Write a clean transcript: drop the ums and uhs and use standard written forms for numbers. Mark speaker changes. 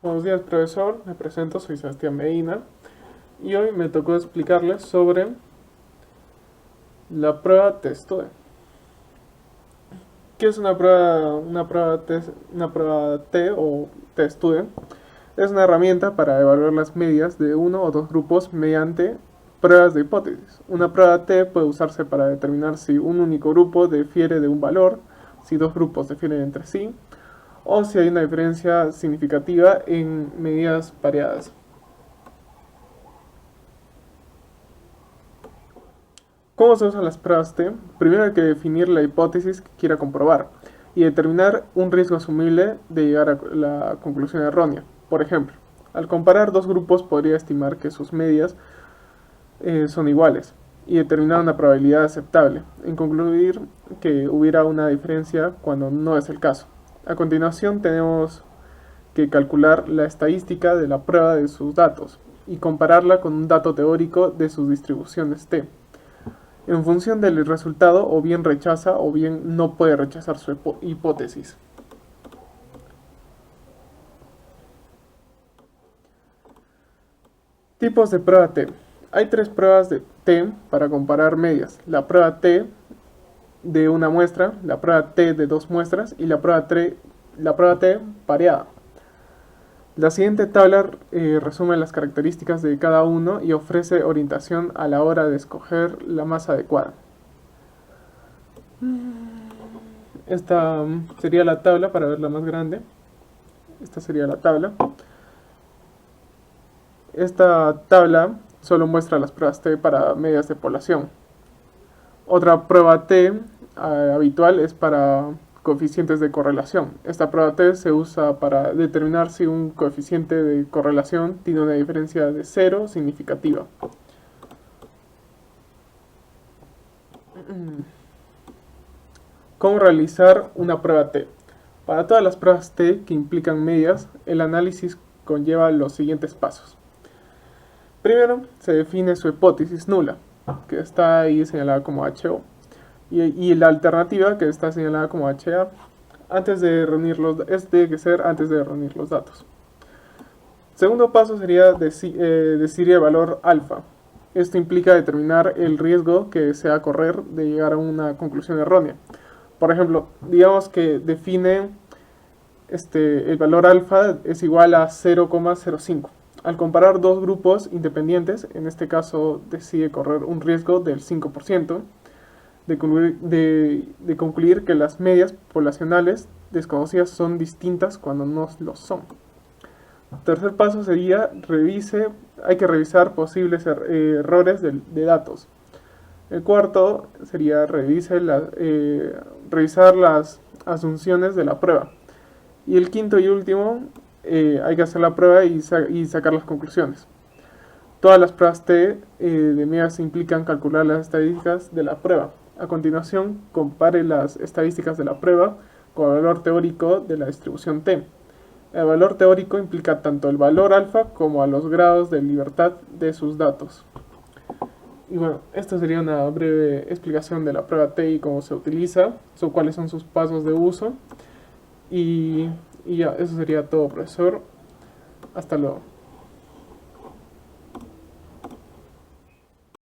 Speaker 1: Buenos días, profesor. Me presento, soy Sebastián Medina y hoy me tocó explicarles sobre la prueba TestUE. ¿Qué es una prueba T o TestUE? Es una herramienta para evaluar las medias de uno o dos grupos mediante pruebas de hipótesis. Una prueba T puede usarse para determinar si un único grupo difiere de un valor, si dos grupos difieren entre sí, o si hay una diferencia significativa en medidas pareadas. ¿Cómo se usan las pruebas T? Primero hay que definir la hipótesis que quiera comprobar y determinar un riesgo asumible de llegar a la conclusión errónea. Por ejemplo, al comparar dos grupos podría estimar que sus medias son iguales y determinar una probabilidad aceptable, en concluir que hubiera una diferencia cuando no es el caso. A continuación tenemos que calcular la estadística de la prueba de sus datos y compararla con un dato teórico de sus distribuciones T. En función del resultado, o bien rechaza o bien no puede rechazar su hipótesis. Tipos de prueba T. Hay tres pruebas de T para comparar medias. La prueba T de una muestra, la prueba T de dos muestras y la prueba T pareada. La siguiente tabla resume las características de cada uno y ofrece orientación a la hora de escoger la más adecuada. Esta sería la tabla para verla más grande. Esta sería la tabla. Esta tabla solo muestra las pruebas T para medias de población. Otra prueba T habitual es para coeficientes de correlación. Esta prueba T se usa para determinar si un coeficiente de correlación tiene una diferencia de cero significativa. ¿Cómo realizar una prueba T? Para todas las pruebas T que implican medias, el análisis conlleva los siguientes pasos. Primero, se define su hipótesis nula, que está ahí señalada como HO, y la alternativa, que está señalada como HA, antes de reunir tiene que ser antes de reunir los datos. Segundo paso sería decir el valor alfa. Esto implica determinar el riesgo que desea correr de llegar a una conclusión errónea. Por ejemplo, digamos que define el valor alfa es igual a 0,05. Al comparar dos grupos independientes, en este caso decide correr un riesgo del 5% de concluir que las medias poblacionales desconocidas son distintas cuando no lo son. Tercer paso sería hay que revisar posibles errores de datos. El cuarto sería revisar las asunciones de la prueba. Y el quinto y último, hay que hacer la prueba y sacar las conclusiones. Todas las pruebas T de medias implican calcular las estadísticas de la prueba. A continuación, compare las estadísticas de la prueba con el valor teórico de la distribución T. El valor teórico implica tanto el valor alfa como a los grados de libertad de sus datos. Y bueno, esta sería una breve explicación de la prueba T y cómo se utiliza, cuáles son sus pasos de uso. Y ya, eso sería todo, profesor. Hasta luego.